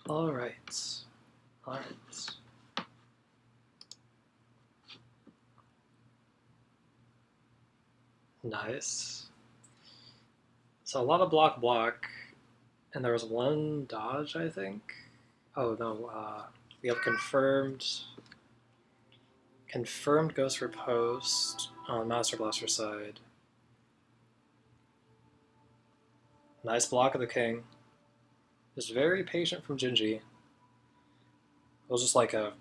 All right. All right. Nice. So a lot of block, and there was one dodge, I think. Oh no, we have confirmed Ghost Riposte on Master Blaster side. Nice block of the king. Just very patient from Gingy. It was just like a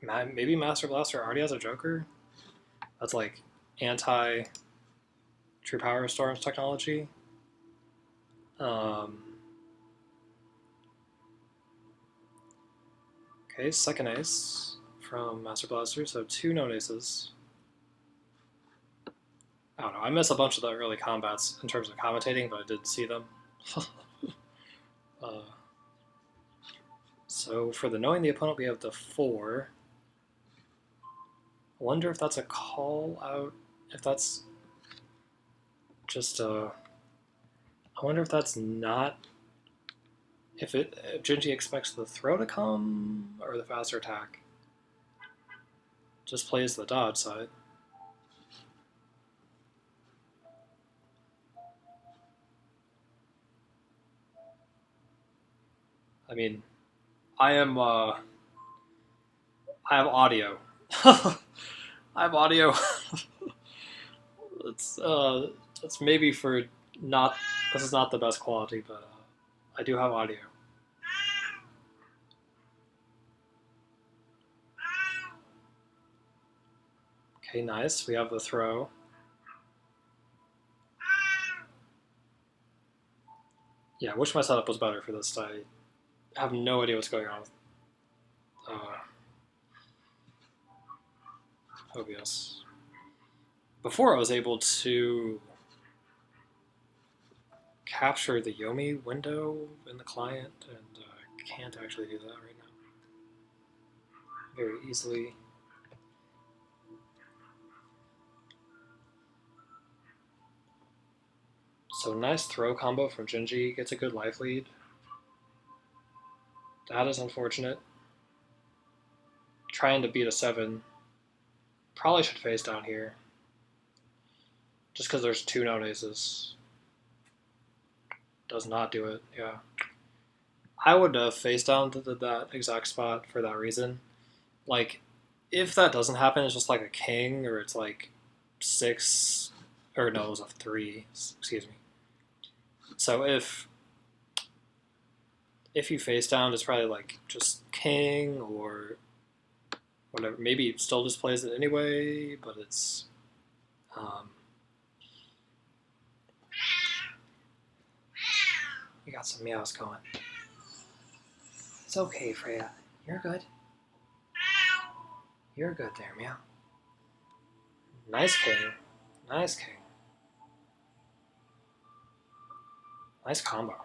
maybe Master Blaster already has a Joker. That's like anti True Power Storms technology. Okay, second ace from Master Blaster, so 2 known aces. I don't know, I missed a bunch of the early combats in terms of commentating, but I did see them. So for the knowing the opponent, we have the 4. I wonder if that's a call out, if that's just a... I wonder if that's not... If Gingy expects the throw to come, or the faster attack. Just plays the dodge side. I mean, I have audio. I have audio. It's maybe for not, this is not the best quality, but I do have audio. Okay, nice. We have the throw. Yeah, I wish my setup was better for this. I have no idea what's going on with OBS. Before I was able to capture the Yomi window in the client, and I can't actually do that right now very easily. So nice throw combo from Gingy, gets a good life lead. That is unfortunate. Trying to beat a 7. Probably should face down here. Just because there's 2 known aces. Does not do it, yeah. I would face down to that exact spot for that reason. Like, if that doesn't happen, it's just like a king, or it's like 6, or no, it was a 3, excuse me. So if you face down, it's probably like just king or whatever. Maybe it still just plays it anyway, but it's we got some meows going. It's okay, Freya. You're good. You're good there, meow. Nice king. Nice king. Nice combo.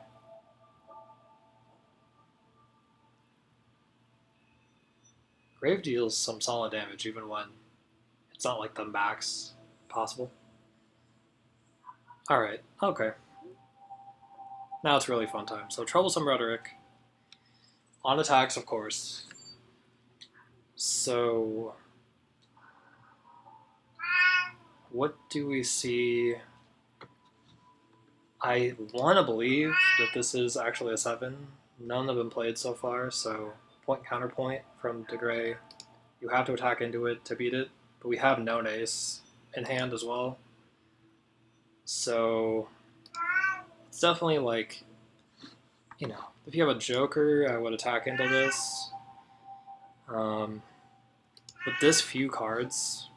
Grave deals some solid damage even when it's not like the max possible. Alright, okay. Now it's really fun time. So Troublesome Rhetoric. On attacks, of course. So what do we see? I want to believe that this is actually a 7. None have been played so far, so point counterpoint from DeGrey. You have to attack into it to beat it, but we have known ace in hand as well. So it's definitely like, you know, if you have a Joker, I would attack into this. With this few cards,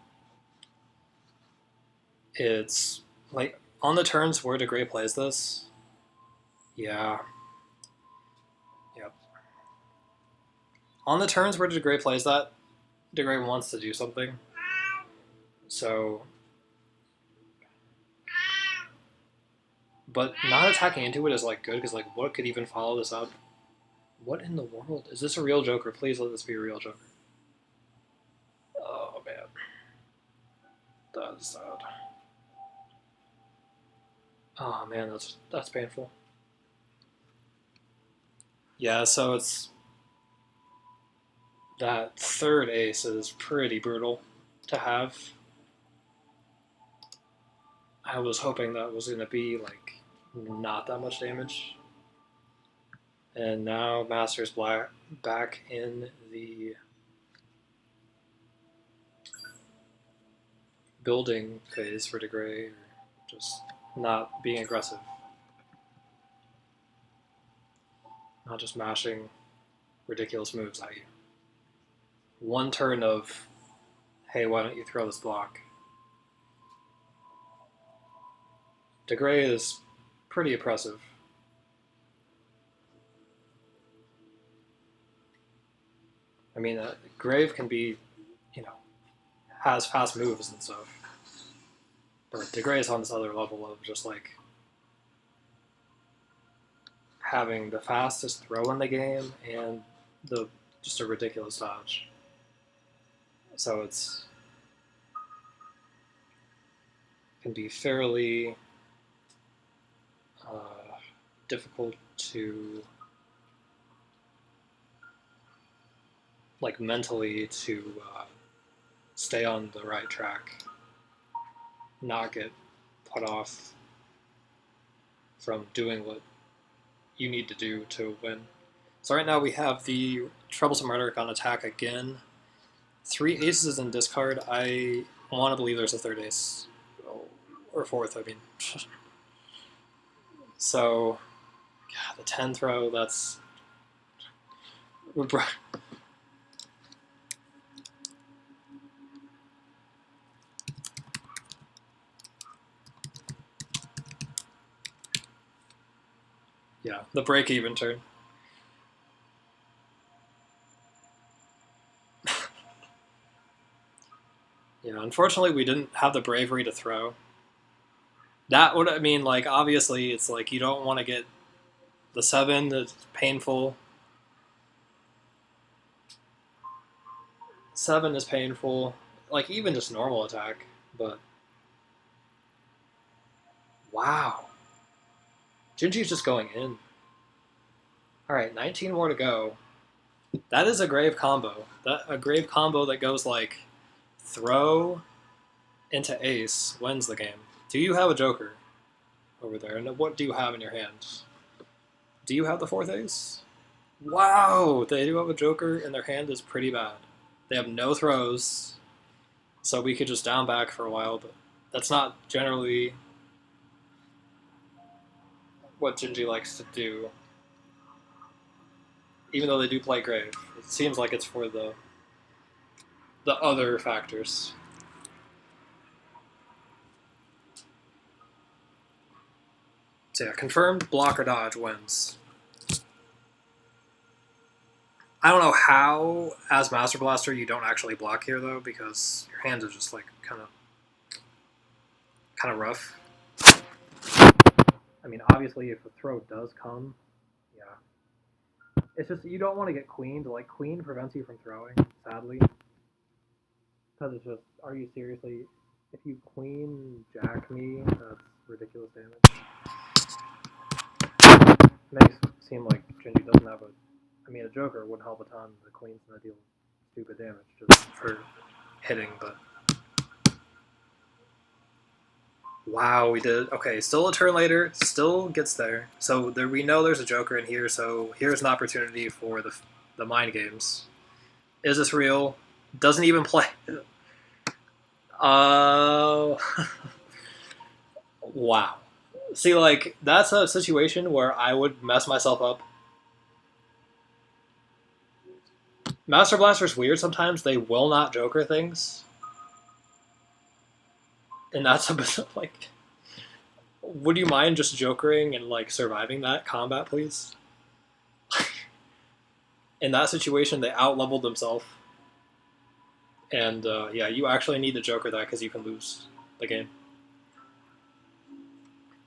it's like on the turns where DeGrey plays this. Yeah. Yep. On the turns where DeGrey plays that, DeGrey wants to do something. So, but not attacking into it is like good because like what could even follow this up? What in the world? Is this a real Joker? Please let this be a real Joker. Oh man. That's sad. Oh man, that's painful. Yeah, so it's that third ace is pretty brutal to have. I was hoping that was going to be like not that much damage. And now Master's black back in the building phase for DeGrey, or just not being aggressive. Not just mashing ridiculous moves at you. One turn of, hey, why don't you throw this block? DeGrey is pretty oppressive. I mean, Grave can be, you know, has fast moves and stuff. But DeGrey is on this other level of just like having the fastest throw in the game and the just a ridiculous dodge. So it's can be fairly difficult to like mentally to stay on the right track, not get put off from doing what you need to do to win. So right now we have the Troublesome Rhetoric on attack again. 3 aces in discard. I want to believe there's a third ace. Or fourth, I mean. So, yeah, the 10 throw, that's... Yeah, the break-even turn. Yeah, unfortunately we didn't have the bravery to throw. That would, I mean, like, obviously it's like you don't want to get the 7, that's painful. 7 is painful. Like, even just normal attack, but... Wow. Gingi's just going in. Alright, 19 more to go. That is a Grave combo. A Grave combo that goes like throw into ace wins the game. Do you have a joker over there? And what do you have in your hand? Do you have the 4th ace? Wow, they do have a joker and their hand is pretty bad. They have no throws, so we could just down back for a while, but that's not generally what Gingi likes to do. Even though they do play Grave. It seems like it's for the other factors. So yeah, confirmed block or dodge wins. I don't know how, as Master Blaster, you don't actually block here though, because your hands are just like kind of rough. I mean, obviously, if a throw does come, yeah. It's just you don't want to get queened. Like, queen prevents you from throwing, sadly. Because it's just, are you seriously... If you queen jack me, that's ridiculous damage. Makes it seem like Gingi doesn't have a... I mean, a joker would help a ton. The queen's gonna deal stupid damage just for hitting, but... Wow, we did. Okay, still a turn later, still gets there. So there, we know there's a joker in here, so here's an opportunity for the mind games. Is this real? Doesn't even play. Wow. See, like, that's a situation where I would mess myself up. Master Blaster's weird sometimes. They will not joker things. And that's a bit like... Would you mind just jokering and, like, surviving that combat, please? In that situation, they out-leveled themselves. And, yeah, you actually need to joker that because you can lose the game.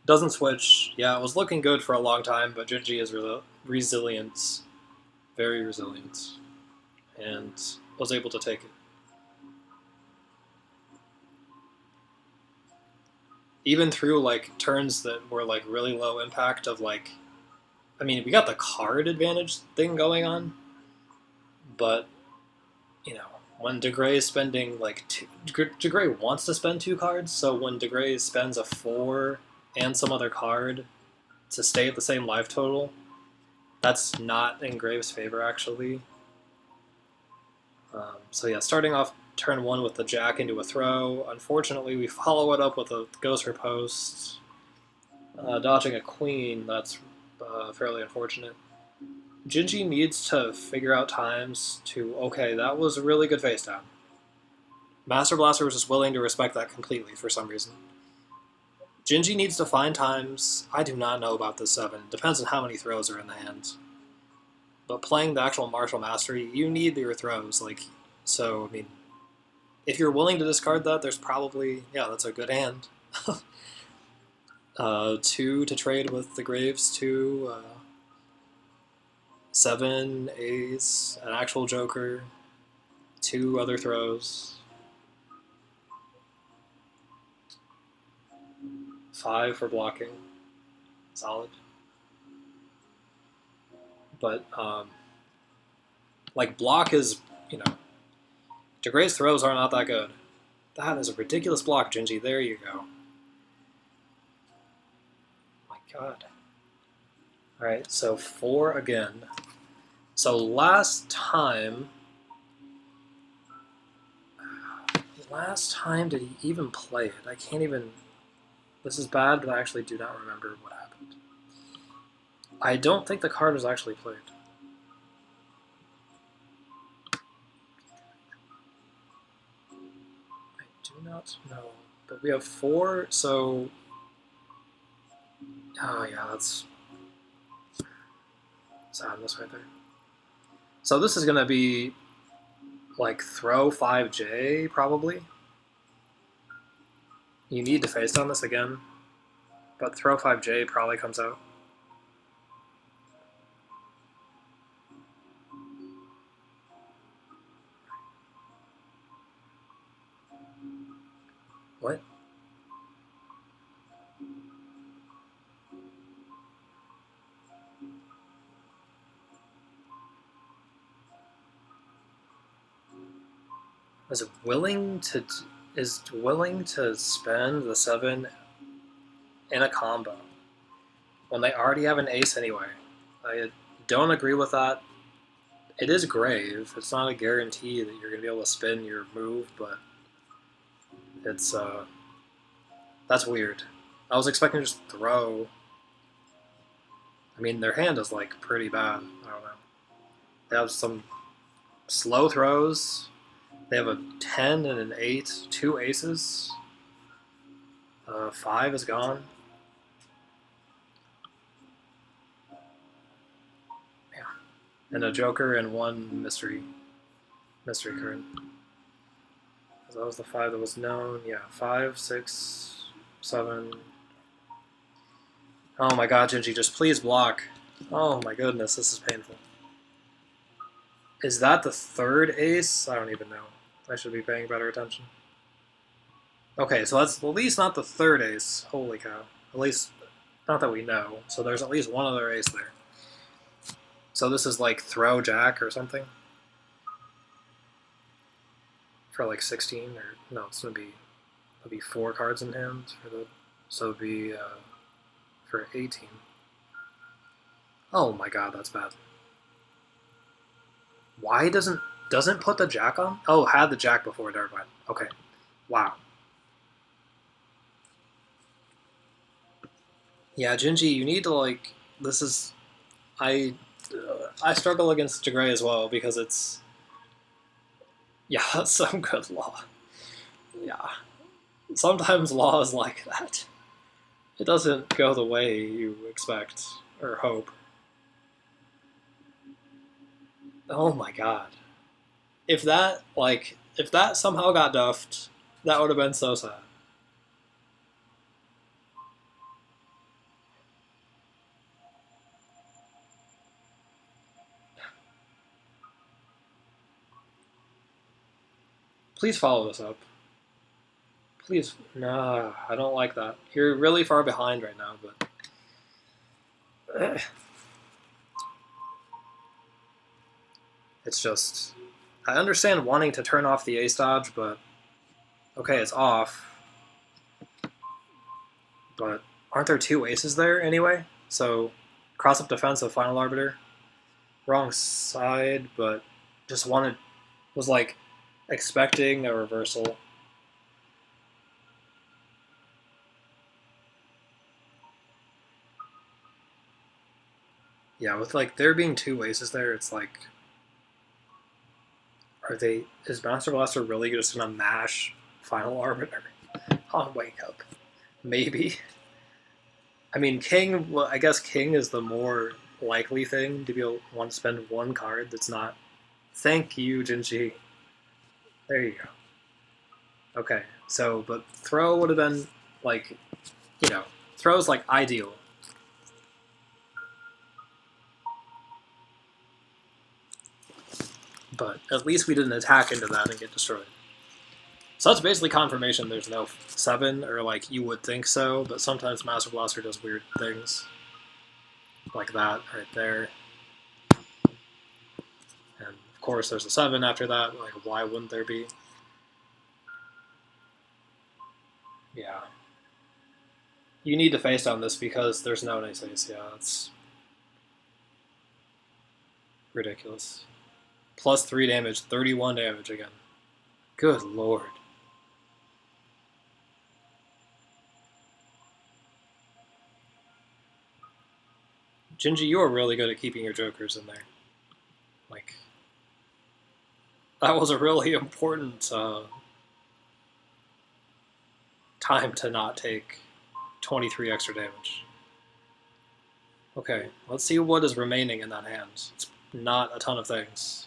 Doesn't switch. Yeah, it was looking good for a long time, but Gingi is resilient. Very resilient. And was able to take it. Even through, like, turns that were, like, really low impact of, like, I mean, we got the card advantage thing going on, but, you know, when DeGrey is spending like DeGrey wants to spend 2 cards, so when DeGrey spends a 4 and some other card to stay at the same life total, that's not in Grave's favor, actually. So yeah, starting off turn 1 with the Jack into a throw. Unfortunately, we follow it up with a Ghost Riposte. Dodging a Queen, that's fairly unfortunate. Gingy needs to figure out times to, okay, that was a really good face down. Master Blaster was just willing to respect that completely for some reason. Gingy needs to find times. I do not know about this 7. Depends on how many throws are in the hand. But playing the actual Martial Mastery, you need your throws. Like, so, I mean, if you're willing to discard that, there's probably, yeah, that's a good hand. 2 to trade with the Graves, 2, 7 A's, an actual Joker, 2 other throws, 5 for blocking, solid. But, like, block is, you know, DeGray's throws are not that good. That is a ridiculous block, Gingy. There you go. My god. Alright, so 4 again. So last time did he even play it? I can't even... This is bad, but I actually do not remember what happened. I don't think the card was actually played. I do not know. But we have 4, so... Oh yeah, that's... sadness right there. So this is going to be like throw 5J, probably. You need to face down this again, but throw 5J probably comes out. What? Is willing to spend the 7 in a combo when they already have an ace anyway. I don't agree with that. It is Grave. It's not a guarantee that you're going to be able to spin your move, but it's that's weird. I was expecting to just throw. I mean, their hand is like pretty bad. I don't know. They have some slow throws. They have a 10 and an 8, 2 aces. 5 is gone. Yeah. And a Joker and 1 mystery card. That was the 5 that was known. Yeah, 5, 6, 7. Oh my god, Gingy, just please block. Oh my goodness, this is painful. Is that the 3rd ace? I don't even know. I should be paying better attention. Okay, so that's at least not the 3rd ace. Holy cow. At least, not that we know. So there's at least one other ace there. So this is like throw Jack or something? For like 16, or no, it's gonna be 4 cards in hand for the, so it'd be for 18. Oh my god, that's bad. Why doesn't put the Jack on? Oh, had the Jack before, never mind. Okay, wow. Yeah, Gingy, you need to like, this is, I struggle against DeGrey as well because it's, yeah, that's some good law. Yeah. Sometimes law is like that. It doesn't go the way you expect or hope. Oh my god. If that somehow got duffed, that would have been so sad. Please follow this up. Please. Nah, I don't like that. You're really far behind right now, but... It's just, I understand wanting to turn off the ace dodge, but okay, it's off. But aren't there two aces there anyway? So cross-up defense of Final Arbiter. Wrong side, but just was like expecting a reversal. Yeah, with like there being two aces there, it's like, is mastrblastr really just gonna mash Final Arbiter on Wake Up? Maybe. I mean, king, well, I guess king is the more likely thing to be able to want to spend one card that's not. Thank you, Gingi. There you go. Okay, so, but throw would have been, like, you know, throw's like ideal. But at least we didn't attack into that and get destroyed. So that's basically confirmation there's no 7, or like you would think so, but sometimes mastrblastr does weird things. Like that right there. And of course there's a 7 after that, like why wouldn't there be? Yeah. You need to face down this because there's no nice ace. Yeah, that's ridiculous. Plus 3 damage, 31 damage again. Good lord. Gingi, you are really good at keeping your jokers in there. Like, that was a really important time to not take 23 extra damage. Okay, let's see what is remaining in that hand. It's not a ton of things.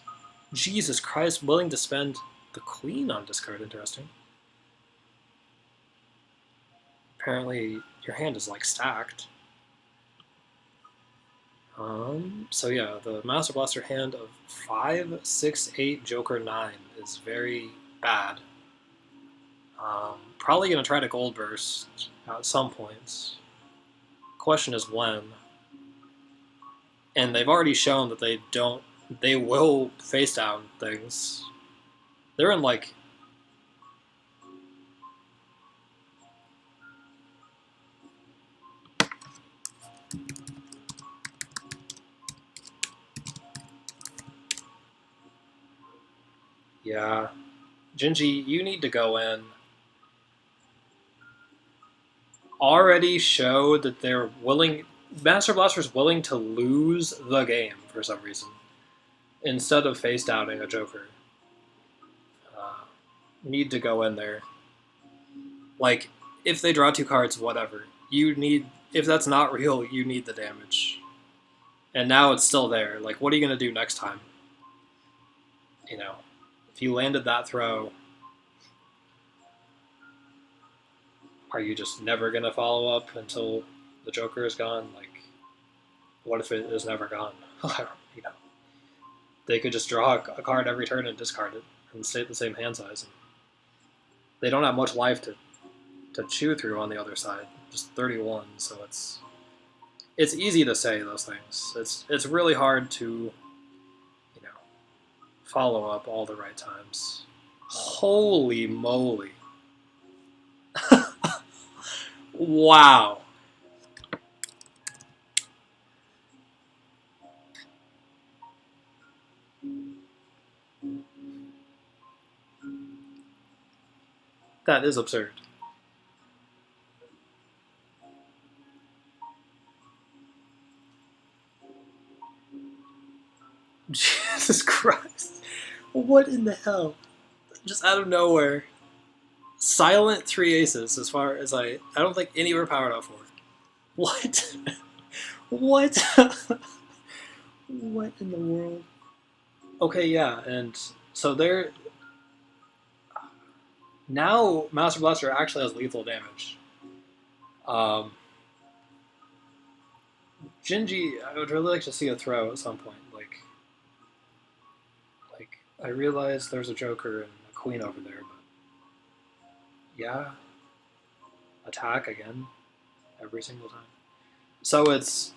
Jesus Christ, willing to spend the queen on discard, interesting. Apparently your hand is like stacked. So yeah, the mastrblastr hand of 5, 6, 8, Joker 9 is very bad. Probably gonna try to gold burst at some points. Question is when. And they've already shown that they will face down things. They're in like, yeah, Gingi, you need to go in. Already showed that they're willing, mastrblastr is willing to lose the game for some reason, instead of face downing a Joker. Need to go in there. Like, if they draw 2 cards, whatever. You need, if that's not real, you need the damage. And now it's still there. Like, what are you going to do next time? You know, if you landed that throw, are you just never going to follow up until the Joker is gone? Like, what if it is never gone? You know, they could just draw a card every turn and discard it and stay at the same hand size. And they don't have much life to chew through on the other side. Just 31, so it's easy to say those things. It's really hard to, you know, follow up all the right times. Holy moly. Wow. That is absurd. Jesus Christ. What in the hell? Just out of nowhere. Silent 3 aces as far as I don't think any were powered up for. What? What? What in the world? Okay, yeah, and so they're... Now mastrblastr actually has lethal damage. Gingi, I would really like to see a throw at some point. Like I realize there's a Joker and a Queen over there, but yeah, attack again every single time. So it's,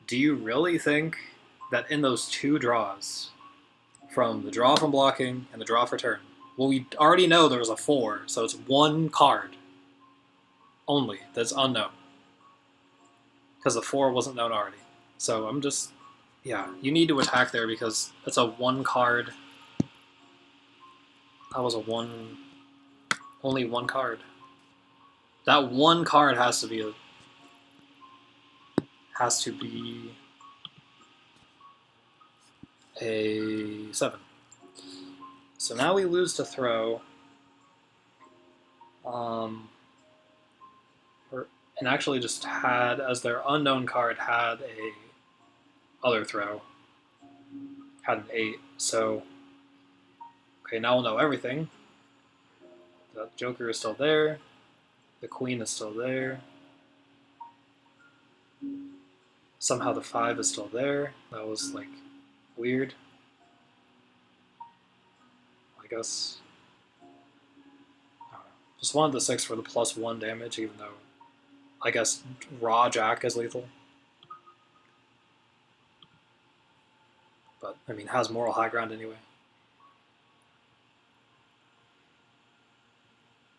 do you really think that in those 2 draws, from the draw from blocking and the draw for turn. Well, we already know there was a 4, so it's one card only that's unknown. Because the 4 wasn't known already. So I'm just, yeah, you need to attack there because it's a 1 card. That was a only 1 card. That 1 card has to be a 7. So now we lose to throw. And actually just had, as their unknown card, had a other throw. Had an 8. So, okay, now we'll know everything. The Joker is still there. The Queen is still there. Somehow the 5 is still there. That was, like, weird. I guess. I don't know. Just wanted the 6 for the +1 damage, even though I guess raw Jack is lethal. But, I mean, has moral high ground anyway.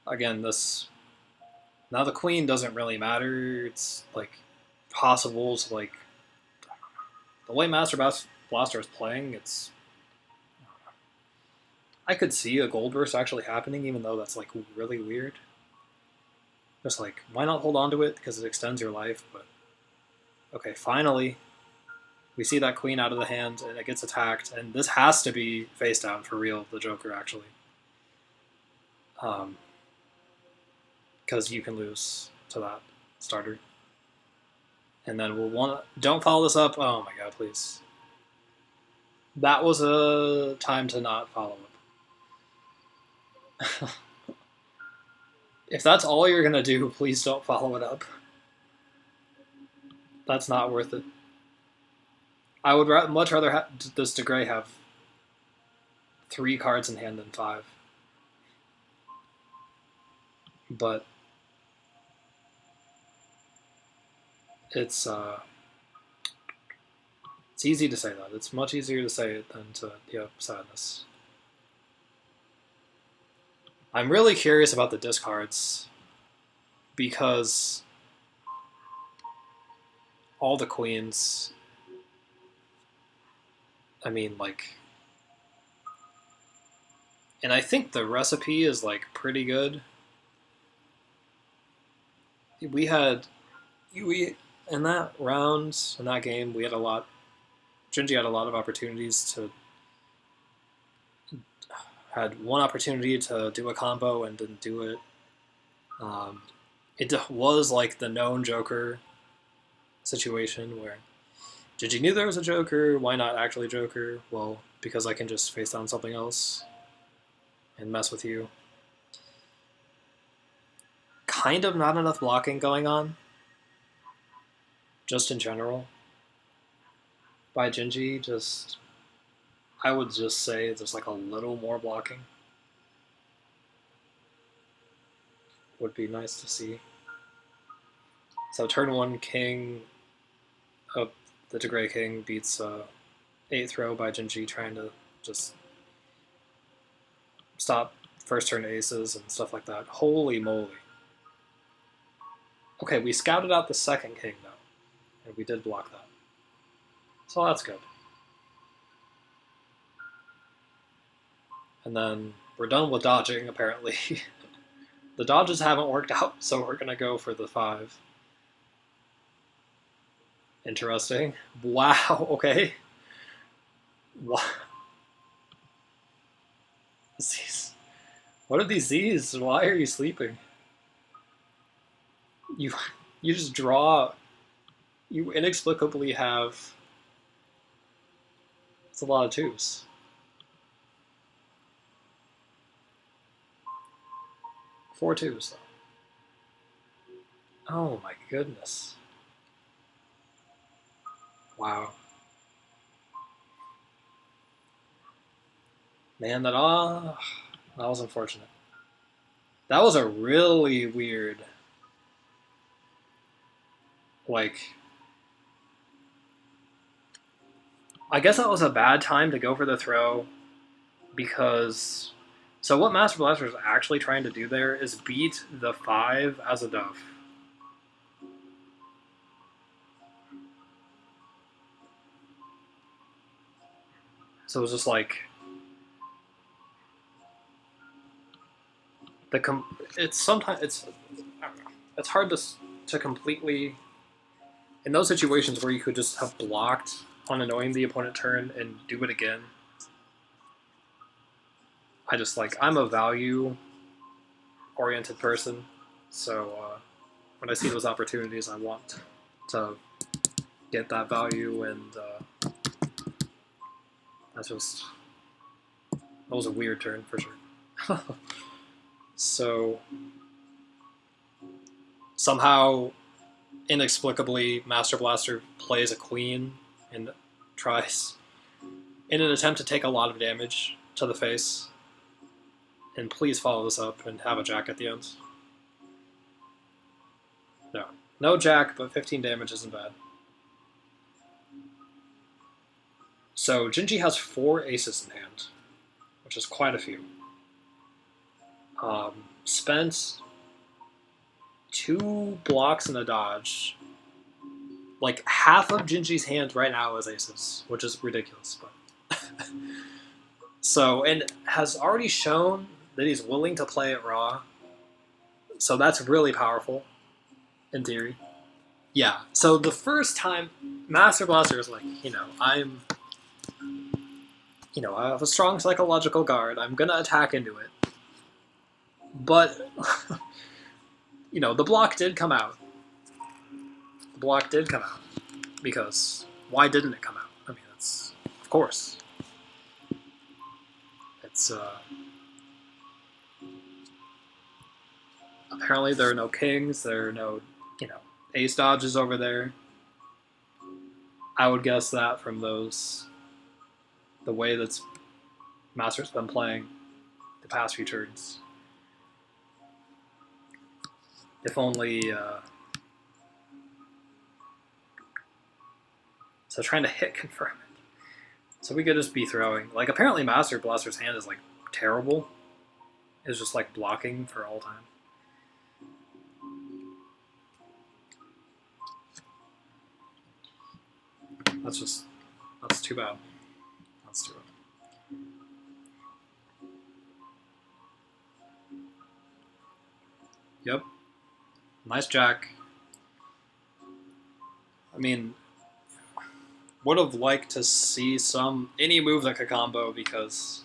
Again, this... Now the Queen doesn't really matter. It's, like, possible to, like... The way Master Blaster is playing, it's... I could see a gold burst actually happening, even though that's, like, really weird. Just like, why not hold on to it? Because it extends your life, but... Okay, finally, we see that Queen out of the hand, and it gets attacked, and this has to be face down for real, the Joker, actually. Because you can lose to that starter. And then we'll want to... Don't follow this up. Oh my god, please. That was a time to not follow up. If that's all you're going to do, please don't follow it up. That's not worth it. I would much rather have this DeGrey have 3 cards in hand than 5. But it's easy to say that. It's much easier to say it than to, yep, sadness. I'm really curious about the discards because all the queens, I mean, like, and I think the recipe is, like, pretty good. We in that round, in that game, we had a lot, Gingy had a lot of opportunities to, had one opportunity to do a combo and didn't do it. It was like the known Joker situation where Gingy knew there was a Joker, why not actually Joker? Well, because I can just face down something else and mess with you. Kind of not enough blocking going on, just in general. By Gingy, just... I would just say there's like a little more blocking. Would be nice to see. So turn 1 King, the DeGrey King beats 8th row by Gingy trying to just stop first turn aces and stuff like that. Holy moly. Okay, we scouted out the 2nd King though, and we did block that. So that's good. And then we're done with dodging, apparently. The dodges haven't worked out, so we're going to go for the 5. Interesting. Wow, okay. What? Z's. What are these Z's? Why are you sleeping? You just draw... You inexplicably have... It's a lot of 2s. Four 2s, though. Oh my goodness. Wow. Man, that was unfortunate. That was a really weird, like, I guess that was a bad time to go for the throw. because so what Master Blaster is actually trying to do there is beat the 5 as a dove. So it's just like it's sometimes I don't know. It's hard to completely in those situations where you could just have blocked on annoying the opponent turn and do it again. I just like I'm a value oriented person, so when I see those opportunities, I want to get that value, and that was a weird turn for sure. So somehow, inexplicably, Master Blaster plays a queen and tries, in an attempt to take a lot of damage to the face. And please follow this up and have a jack at the end. No jack, but 15 damage isn't bad. So Gingy has 4 aces in hand, which is quite a few. Spent 2 blocks and a dodge. Like half of Gingy's hand right now is aces, which is ridiculous. But so, and has already shown that he's willing to play it raw. So that's really powerful, in theory. Yeah, so the first time, Master Blaster is like, I have a strong psychological guard, I'm gonna attack into it. But, the block did come out. The block did come out. Because, why didn't it come out? I mean, it's, of course. It's, apparently there are no kings, there are no, ace dodges over there. I would guess that from the way that Master's been playing the past few turns. If only, so trying to hit confirm it. So we could just be throwing, like apparently Master Blaster's hand is like terrible. It's just like blocking for all time. That's too bad. That's too bad. Yep. Nice jack. I mean, would have liked to see any move that could combo, because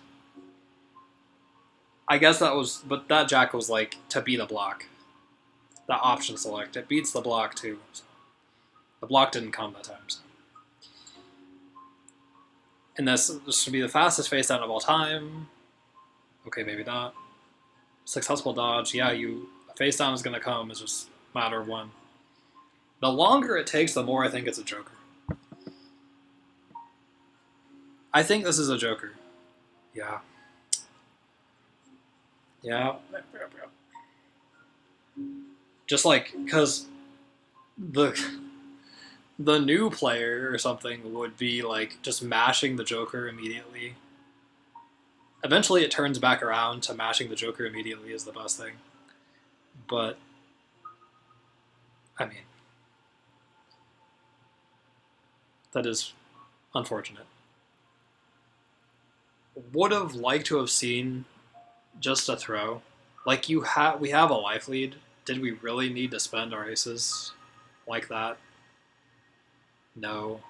I guess but that jack was like to beat a block. That option select, it beats the block too. So the block didn't come that time. So. And this should be the fastest face down of all time. Okay, maybe not. Successful dodge. Yeah, a face down is going to come. It's just a matter of when. The longer it takes, the more I think it's a joker. I think this is a joker. Yeah. Yeah. Just like, because the new player or something would be like just mashing the joker immediately. Eventually it turns back around to mashing the joker immediately is the best thing. But, I mean, that is unfortunate. Would have liked to have seen just a throw. Like, we have a life lead. Did we really need to spend our aces like that? No.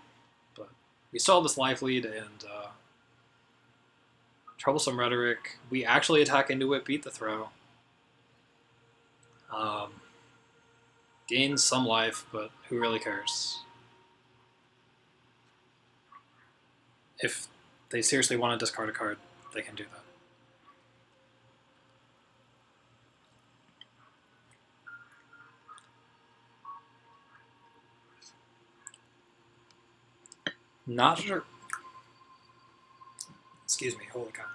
But we saw this life lead, and Troublesome Rhetoric. We actually attack into it, beat the throw. Gains some life, but who really cares? If they seriously want to discard a card, they can do that. Not sure. Excuse me, holy cow.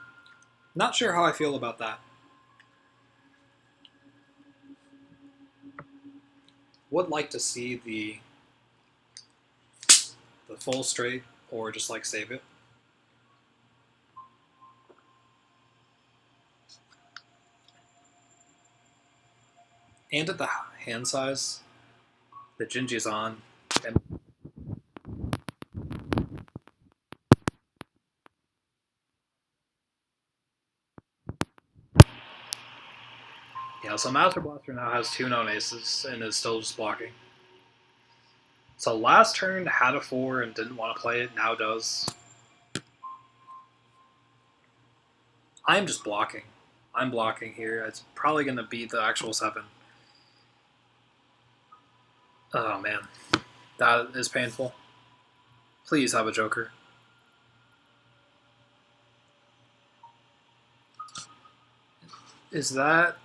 Not sure how I feel about that. Would like to see the full straight, or just like save it. And at the hand size that Gingi's on. And yeah, so Master Blaster now has 2 known aces and is still just blocking. So last turn had a 4 and didn't want to play it, now does. I'm just blocking. I'm blocking here. It's probably going to be the actual 7. Oh man, that is painful. Please have a joker. Is that...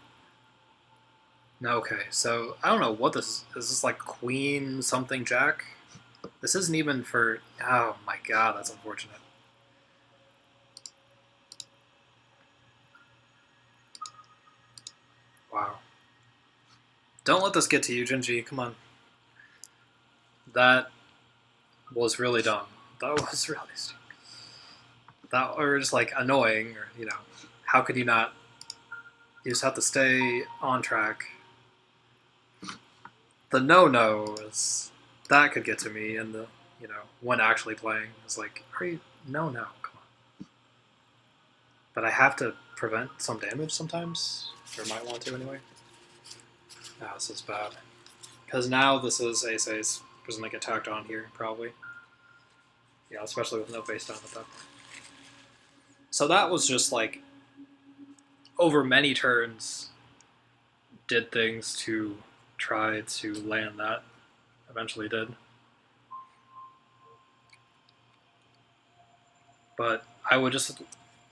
No, okay, so I don't know what this is. Is this like queen something jack? This isn't even for... Oh my god, that's unfortunate. Wow. Don't let this get to you, Gingi. Come on. That was really dumb. That was really stupid. That, or just like annoying, or, you know, how could you not? You just have to stay on track. The no-no is, that could get to me, and the, you know, when actually playing is like, are you, no, come on. But I have to prevent some damage sometimes, or might want to anyway. Ah, this is bad. Because now this is ace-ace. There's gonna get tacked on here, probably. Yeah, especially with no face down at that point. So that was just like, over many turns, did things to try to land that. Eventually did. But I would just,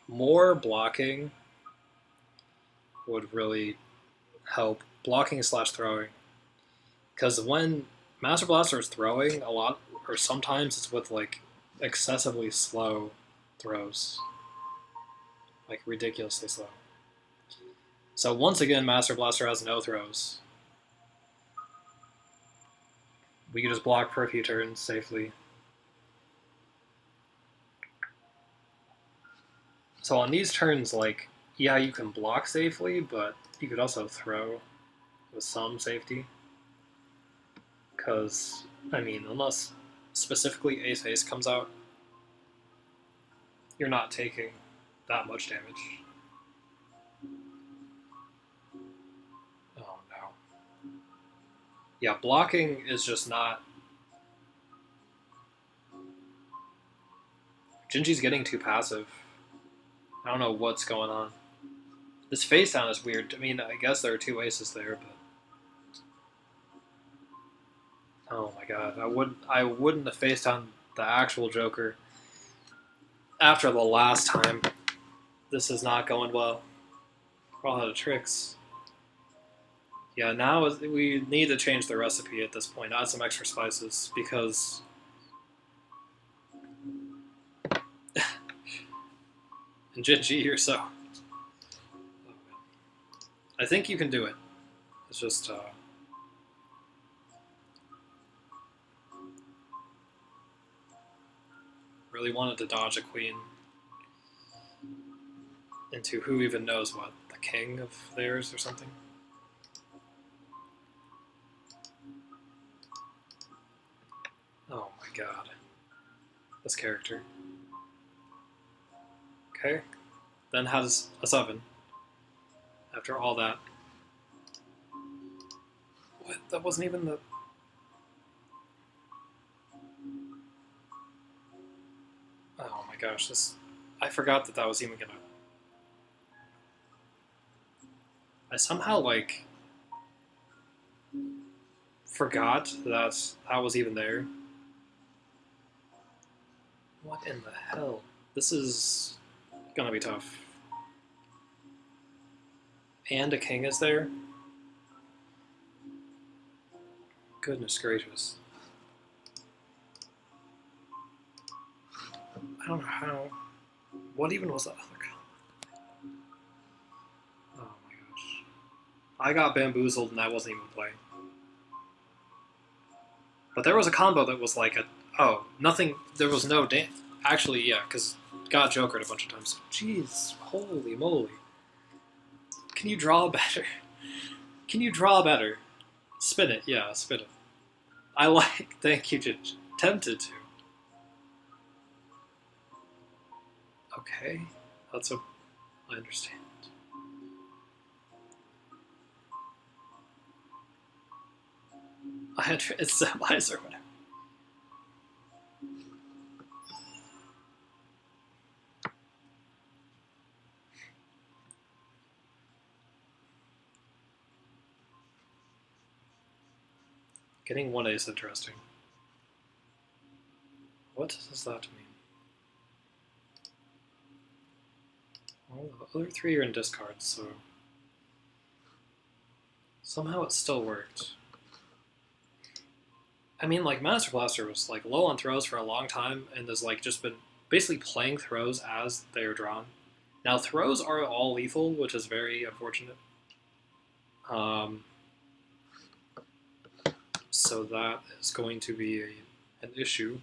more blocking would really help. Blocking / throwing. Because when Master Blaster is throwing, a lot, or sometimes it's with like excessively slow throws. Like ridiculously slow. So once again, Master Blaster has no throws. We can just block for a few turns safely. So on these turns, like, yeah, you can block safely, but you could also throw with some safety. Because, I mean, unless specifically ace-ace comes out, you're not taking that much damage. Oh no. Yeah, blocking is just not... Gingi's getting too passive. I don't know what's going on. This face down is weird. I mean, I guess there are 2 aces there, but... Oh my god, I wouldn't have faced down the actual Joker after the last time. This is not going well. We're all out of tricks. Yeah, now we need to change the recipe at this point. Add some extra spices, because... And Gingi, you're so... Oh, I think you can do it. It's just... really wanted to dodge a queen into who even knows what, the king of theirs or something. Oh my god. This character. Okay. Then has a 7. After all that. What? That wasn't even the... Oh my gosh, this... I forgot that that was even gonna... I somehow, like... forgot that that was even there. What in the hell? This is gonna be tough. And a king is there? Goodness gracious. I don't know how... What even was that other combo? Oh my gosh. I got bamboozled and I wasn't even playing. But there was a combo that was like a... Oh, nothing... There was no... Actually, yeah, because got jokered a bunch of times. Jeez, holy moly. Can you draw better? Can you draw better? Spin it, yeah, spin it. I like, thank you, Gingy. Tempted to. Okay, that's what I understand. I had it's stabilizer or whatever. Getting one ace interesting. What does that mean? Well, the other three are in discards, so somehow it still worked. I mean, like, Master Blaster was like low on throws for a long time and has like just been basically playing throws as they are drawn. Now, throws are all lethal, which is very unfortunate. So that is going to be an issue.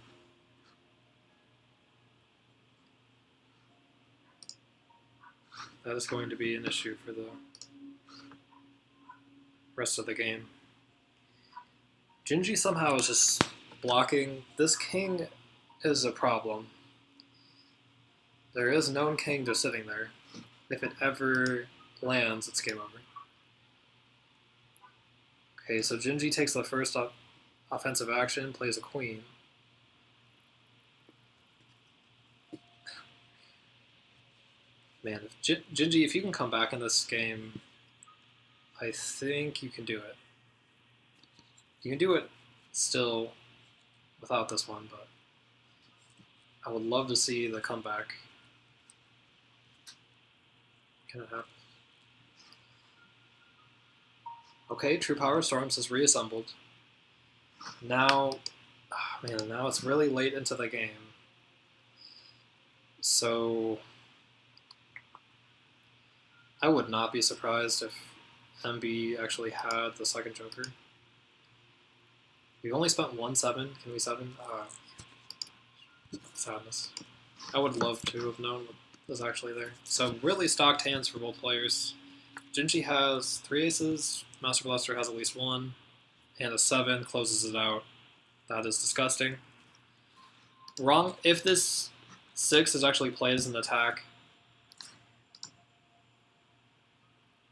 That is going to be an issue for the rest of the game. Gingy somehow is just blocking. This king is a problem. There is known king just sitting there. If it ever lands, it's game over. Okay, so Gingy takes the first offensive action, plays a queen. Man, if Gingy, if you can come back in this game, I think you can do it. You can do it still without this one, but I would love to see the comeback. Can it happen? Okay, True Power Storms is reassembled. Now, oh man, now it's really late into the game. So I would not be surprised if MB actually had the second Joker. We've only spent 1/7. Can we 7? Sadness. I would love to have known what was actually there. So really stocked hands for both players. Gingy has 3 aces, Master Blaster has at least 1, and a 7 closes it out. That is disgusting. Wrong. If this 6 is actually played as an attack,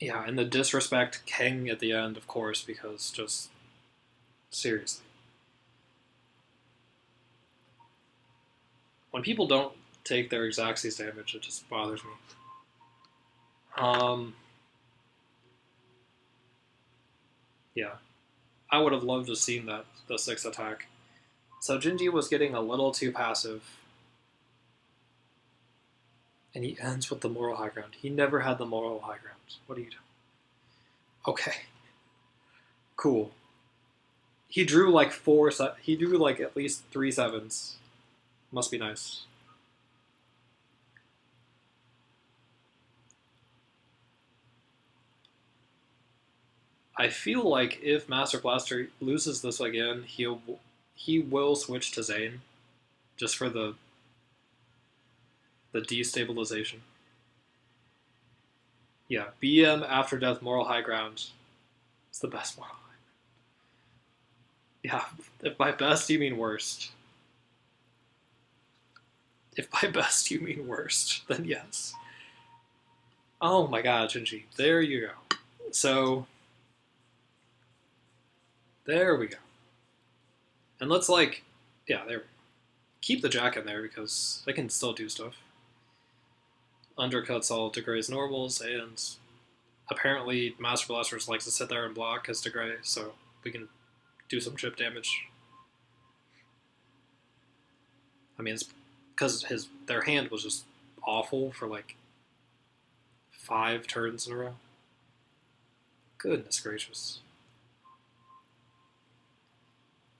yeah, and the disrespect king at the end, of course, because just seriously. When people don't take their Xaxes damage, it just bothers me. Yeah. I would have loved to have seen that, the 6 attack. So Gingy was getting a little too passive. And he ends with the moral high ground. He never had the moral high ground. What are you doing? Okay. Cool. He drew like he drew like at least 3 7s. Must be nice. I feel like if Master Blaster loses this again, he will switch to Zane, just for the destabilization. Yeah, BM After Death Moral High Ground. It's the best moral high ground. Yeah, if by best you mean worst. If by best you mean worst, then yes. Oh my god, Gingy. There you go. So, there we go. And let's yeah, there we go. Keep the jack in there because they can still do stuff. Undercuts all DeGrey's normals, and apparently Master Blasters likes to sit there and block as DeGrey, so we can do some chip damage. I mean, it's because their hand was just awful for like 5 turns in a row. Goodness gracious.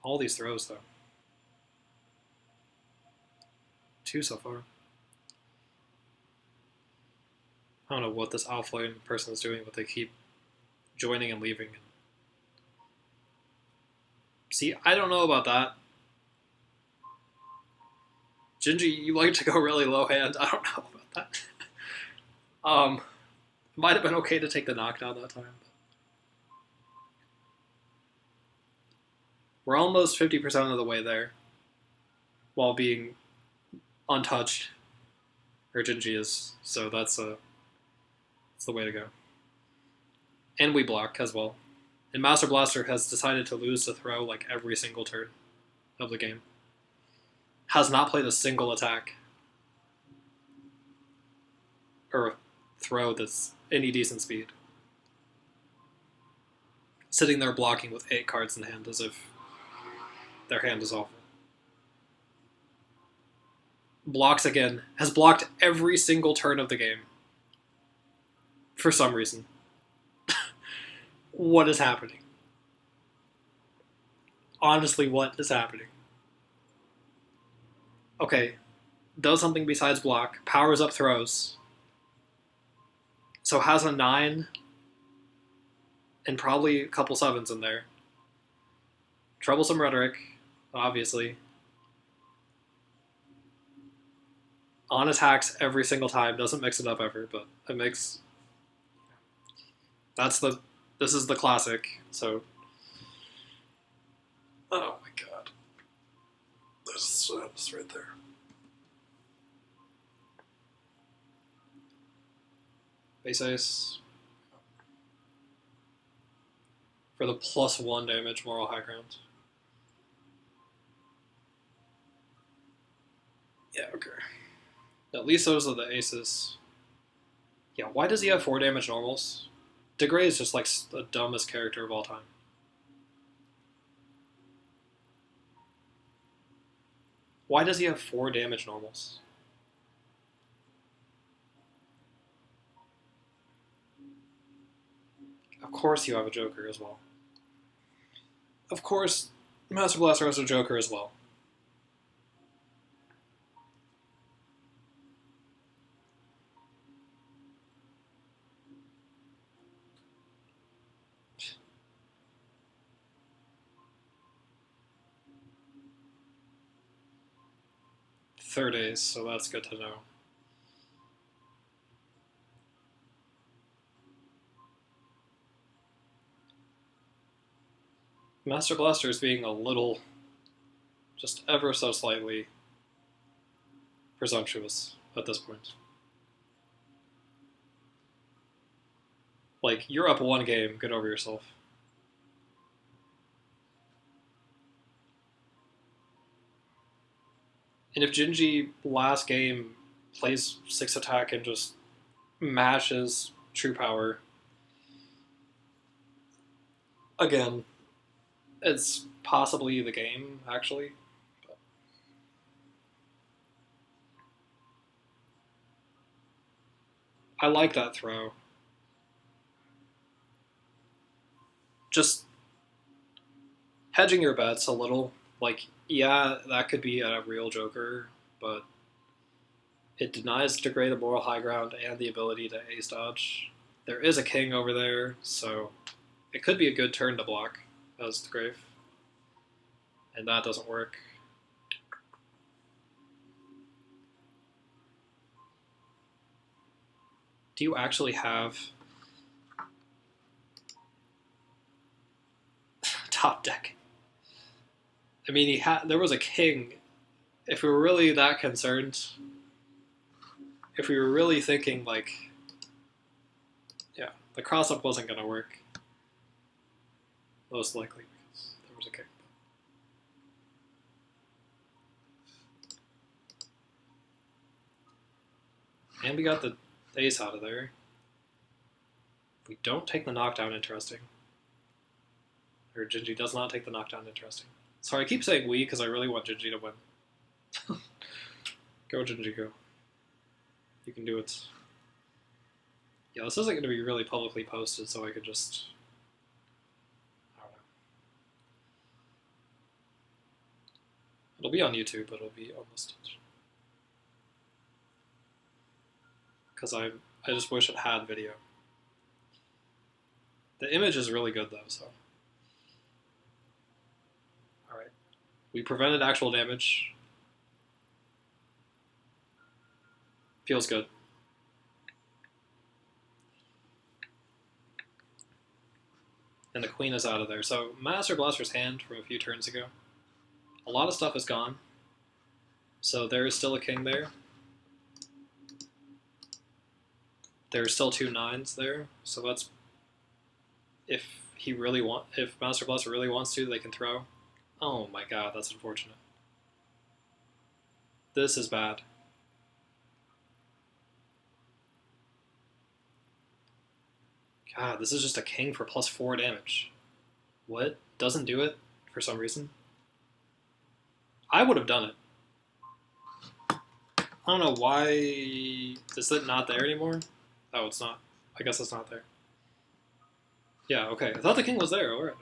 All these throws, though. 2 so far. I don't know what this offlane person is doing, but they keep joining and leaving. See, I don't know about that. Gingy, you like to go really low hand. I don't know about that. Might have been okay to take the knockdown that time. We're almost 50% of the way there, while being untouched. Or Gingi is, so that's the way to go. And we block as well. And Master Blaster has decided to lose to throw like every single turn of the game. Has not played a single attack or a throw that's any decent speed. Sitting there blocking with 8 cards in hand as if their hand is awful. Blocks again. Has blocked every single turn of the game. For some reason. What is happening? Honestly, what is happening? Okay, does something besides block. Powers up throws. So has a 9 and probably a couple 7s in there. Troublesome Rhetoric, obviously. On attacks every single time, doesn't mix it up ever, but it makes... This is the classic, so... Oh my god. That's right there. Base Ace. For the +1 damage, Moral High Ground. Yeah, okay. At least those are the aces. Yeah, why does he have 4 damage normals? DeGrey is just like the dumbest character of all time. Why does he have 4 damage normals? Of course you have a Joker as well. Of course, Master Blaster has a Joker as well. Third ace, so that's good to know. Master Blaster is being a little, just ever so slightly, presumptuous at this point. Like, you're up 1 game, get over yourself. And if Gingi last game plays 6 attack and just mashes True Power, again, it's possibly the game, actually. But I like that throw. Just hedging your bets a little. Like, yeah, that could be a real Joker, but it denies DeGrey the moral high ground and the ability to ace dodge. There is a king over there, so it could be a good turn to block as DeGrave. And that doesn't work. Do you actually have top deck? I mean, there was a king. If we were really that concerned, if we were really thinking like, yeah, the cross-up wasn't going to work. Most likely because there was a king. And we got the ace out of there. We don't take the knockdown, interesting. Or Gingi does not take the knockdown, interesting. Sorry, I keep saying we because I really want Gingi to win. Go, Gingi, go. You can do it. Yeah, this isn't going to be really publicly posted, so I could just... I don't know. It'll be on YouTube, but it'll be unlisted. Because I just wish it had video. The image is really good, though, so... Alright. We prevented actual damage. Feels good. and the queen is out of there. So Master Blaster's hand from a few turns ago, a lot of stuff is gone. So there is still a king there. There's still 2 9s there. So that's if Master Blaster really wants to, they can throw. Oh my god, that's unfortunate. This is bad. God, this is just a king for +4 damage. What? Doesn't do it for some reason? I would have done it. I don't know why... Is it not there anymore? Oh, it's not. I guess it's not there. Yeah, okay. I thought the king was there. Alright,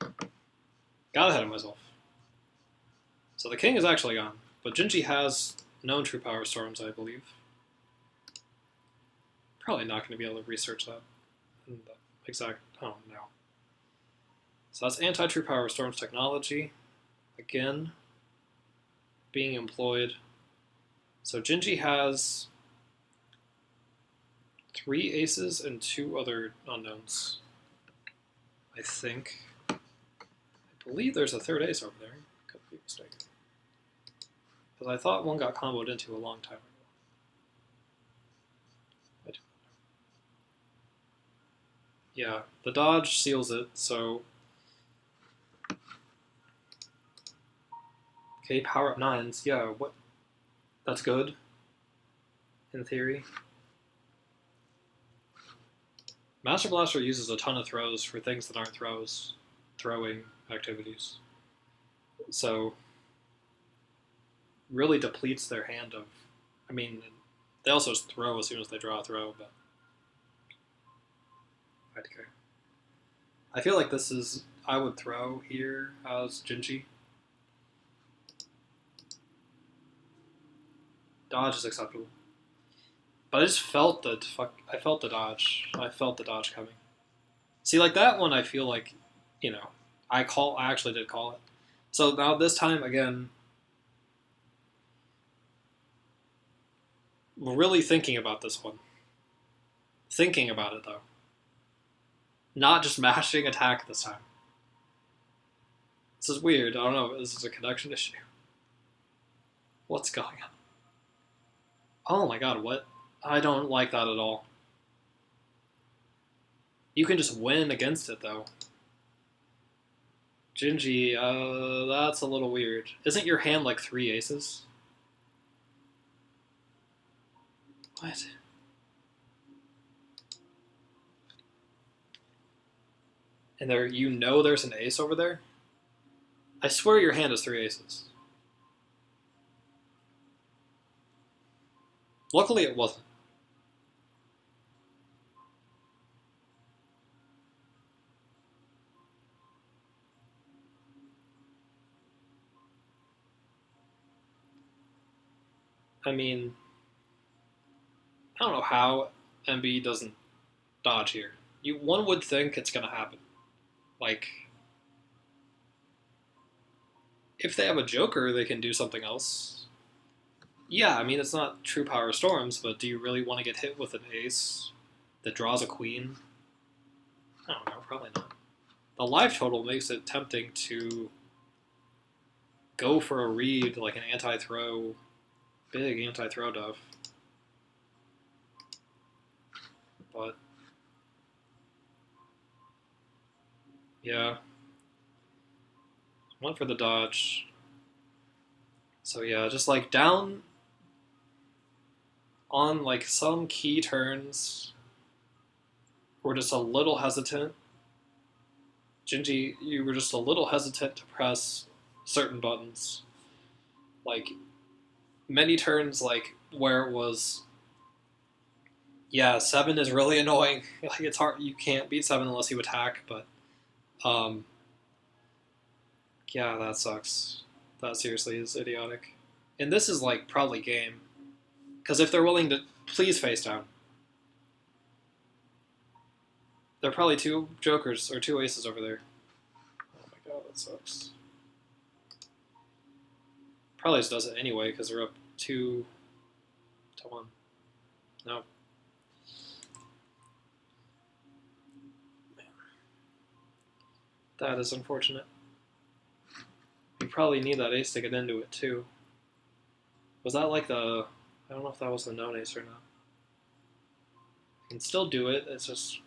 alright. Got ahead of myself. So the king is actually gone. But Gingi has known True Power Storms, I believe. Probably not going to be able to research that in the exact... Oh, no. So that's anti-True Power Storms technology. Again, being employed. So Gingi has 3 aces and 2 other unknowns, I think. I believe there's a 3rd ace over there. Could be mistaken. Because I thought one got comboed into a long time ago. Yeah, the dodge seals it, so... Okay, power up 9s. Yeah, what? That's good, in theory. Master Blaster uses a ton of throws for things that aren't throwing activities. So, really depletes their hand of... I mean, they also throw as soon as they draw a throw, but... Okay. I feel like this is... I would throw here as Gingi. Dodge is acceptable. But I just felt the... I felt the dodge. I felt the dodge coming. See, like that one I feel like, you know, I actually did call it. So now this time, again... Really thinking about this one. Thinking about it, though. Not just mashing attack this time. This is weird. I don't know. This is a connection issue. What's going on? Oh my god, what? I don't like that at all. You can just win against it, though. Gingi, that's a little weird. Isn't your hand like 3 aces? What? And there, you know there's an ace over there? I swear your hand is 3 aces. Luckily it wasn't. I mean, I don't know how MB doesn't dodge here. One would think it's going to happen. Like, if they have a Joker, they can do something else. Yeah, I mean, it's not True Power Storms, but do you really want to get hit with an ace that draws a queen? I don't know, probably not. The life total makes it tempting to go for a read, like an anti-throw, big anti-throw dove. But, yeah. Went for the dodge. So yeah, just like down on like some key turns, we're just a little hesitant. Gingi, you were just a little hesitant to press certain buttons. Like, many turns, like, where it was, yeah, 7 is really annoying. Like, it's hard, you can't beat 7 unless you attack, but, yeah, that sucks. That seriously is idiotic. And this is, like, probably game. Because if they're willing to, please face down. There are probably 2 jokers, or 2 aces over there. Oh my god, that sucks. Probably just does it anyway, because they're up 2-1. No. That is unfortunate. You probably need that ace to get into it too. Was that like the... I don't know if that was the known ace or not. You can still do it, it's just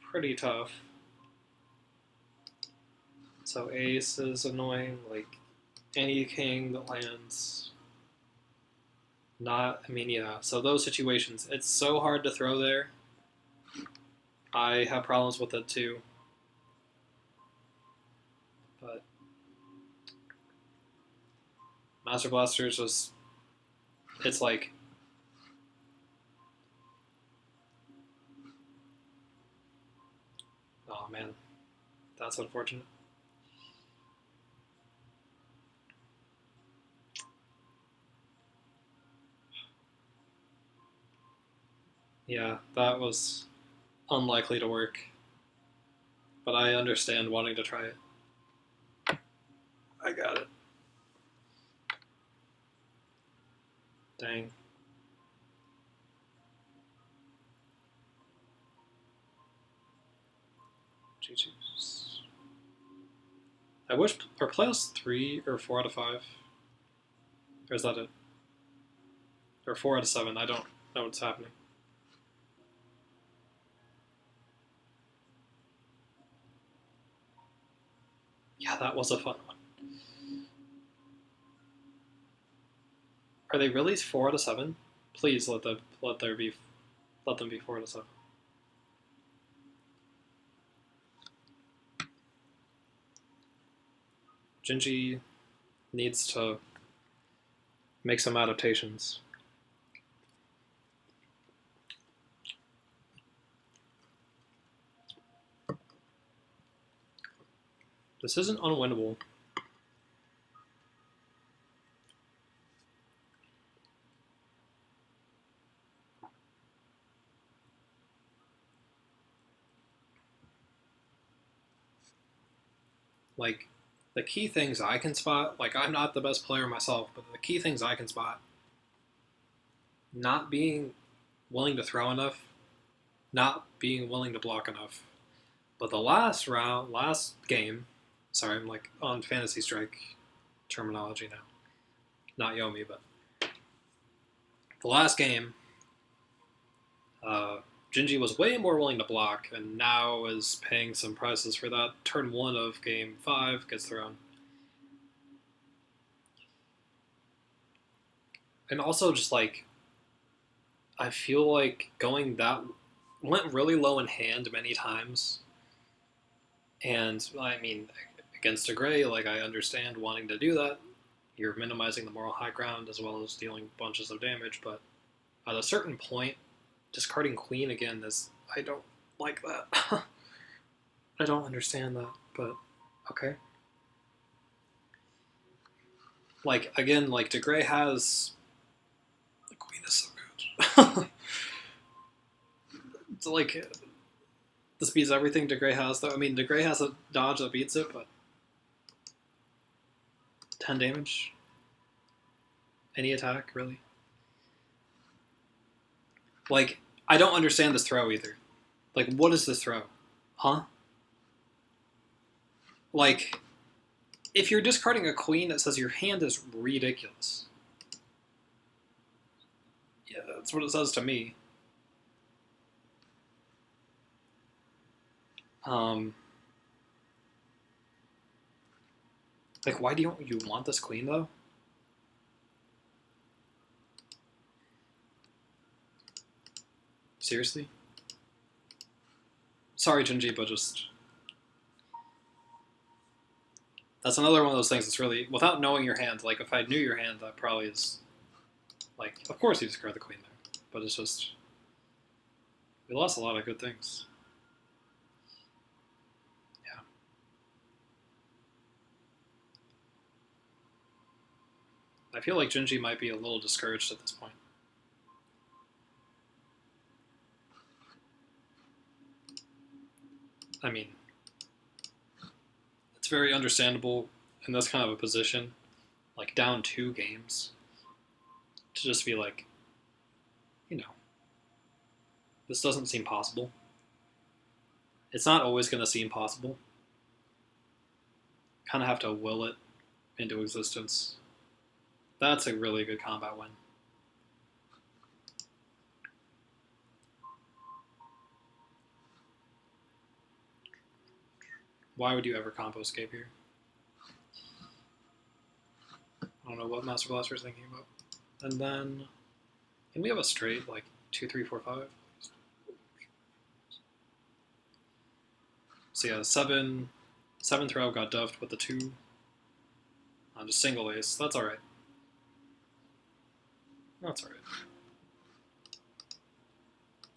pretty tough. So ace is annoying, like any king that lands. Not, I mean, yeah, so those situations, it's so hard to throw there. I have problems with it too. But Master Blaster is just, it's like, oh man, that's unfortunate. Yeah, that was unlikely to work, but I understand wanting to try it. I got it. Dang. GG's. I wish, are playoffs 3 or 4 out of 5? Or is that it? Or 4 out of 7, I don't know what's happening. Yeah, that was a fun one. Are they really 4 out of 7? Please let them be 4 out of 7. Gingy needs to make some adaptations. This isn't unwinnable. Like, the key things I can spot, like, I'm not the best player myself, but the key things I can spot: not being willing to throw enough, not being willing to block enough. But the last game, sorry, I'm like on Fantasy Strike terminology now, not Yomi, but the last game, Gingy was way more willing to block, and now is paying some prices for that. Turn 1 of game 5 gets thrown. And also just like, I feel like went really low in hand many times. And I mean, against DeGrey, like, I understand wanting to do that. You're minimizing the moral high ground as well as dealing bunches of damage, but at a certain point, discarding queen again is, I don't like that. I don't understand that, but okay. Like, again, like, DeGrey has... The queen is so good. It's like, this beats everything DeGrey has, though. I mean, DeGrey has a dodge that beats it, but 10 damage? Any attack, really? Like, I don't understand this throw either. Like, what is this throw? Huh? Like, if you're discarding a queen, that says your hand is ridiculous. Yeah, that's what it says to me. Like, why do you want this queen, though? Seriously? Sorry, Gingy, but just... That's another one of those things that's really... Without knowing your hand, like, if I knew your hand, that probably is... Like, of course you discard the queen there. But it's just... We lost a lot of good things. Yeah. I feel like Gingy might be a little discouraged at this point. I mean, it's very understandable in this kind of a position, like down 2 games, to just be like, you know, this doesn't seem possible. It's not always going to seem possible. Kind of have to will it into existence. That's a really good combat win. Why would you ever combo escape here? I don't know what Master Blaster is thinking about. And then, can we have a straight, like 2, 3, 4, 5? So yeah, 7th row got duffed with the 2. Just single ace. That's alright. That's alright.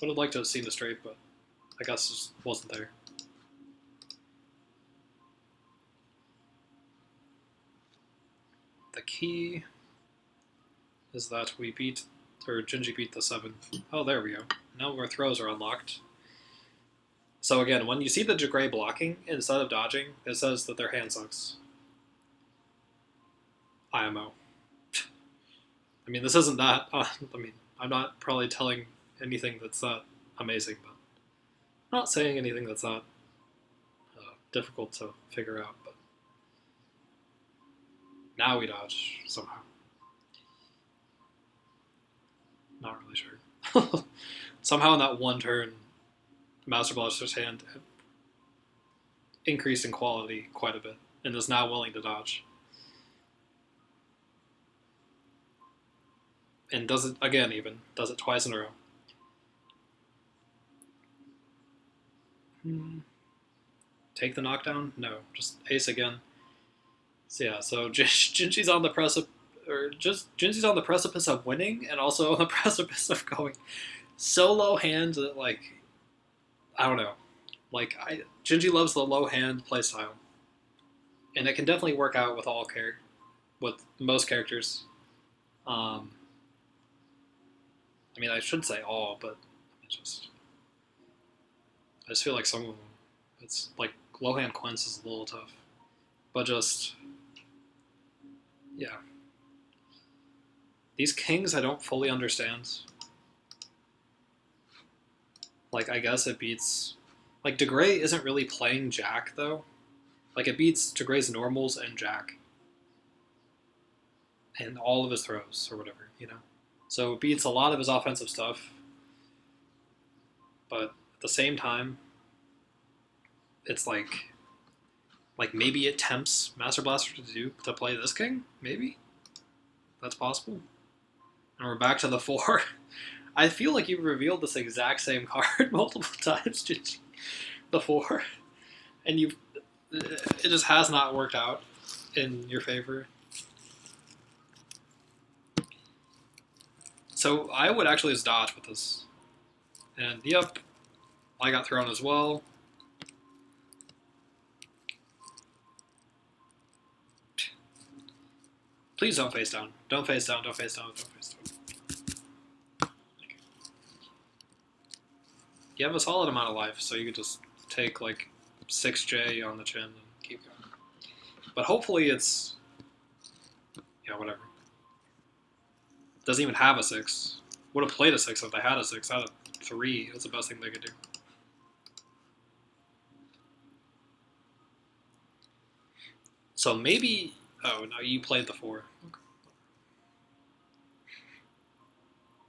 Would have liked to have seen the straight, but I guess it just wasn't there. The key is that we beat, or Gingy beat the 7. Oh, there we go. Now our throws are unlocked. So again, when you see the DeGrey blocking, instead of dodging, it says that their hand sucks. IMO. I mean, this isn't that, I mean, I'm not probably telling anything that's that amazing, but I'm not saying anything that's that difficult to figure out, but now we dodge, somehow. Not really sure. Somehow in that one turn, Master Blaster's hand increased in quality quite a bit, and is now willing to dodge. And does it again, even. Does it twice in a row. Take the knockdown? No, just ace again. So yeah, so Gingy's on the Gingy's on the precipice of winning, and also on the precipice of going so low hand that, like, I don't know. Like, Gingy loves the low hand playstyle, and it can definitely work out with with most characters. I mean, I should say all, but I just feel like some of them, it's like low hand Quince is a little tough, but just, yeah. These kings I don't fully understand. Like, I guess it beats, like, DeGrey isn't really playing Jack, though. Like, it beats DeGrey's normals and Jack. And all of his throws, or whatever, you know? So it beats a lot of his offensive stuff. But at the same time, it's like maybe it tempts Master Blaster to play this king? Maybe? That's possible. And we're back to the 4. I feel like you've revealed this exact same card multiple times, Gingy. The 4. And it just has not worked out in your favor. So I would actually just dodge with this. And yep, I got thrown as well. Please don't face down. Don't face down, don't face down, don't face down. You have a solid amount of life, so you could just take like 6J on the chin and keep going. But hopefully it's, yeah, whatever. Doesn't even have a 6. Would have played a 6 if they had a 6. Out of 3, that's the best thing they could do. So maybe, oh no, you played the 4. Okay.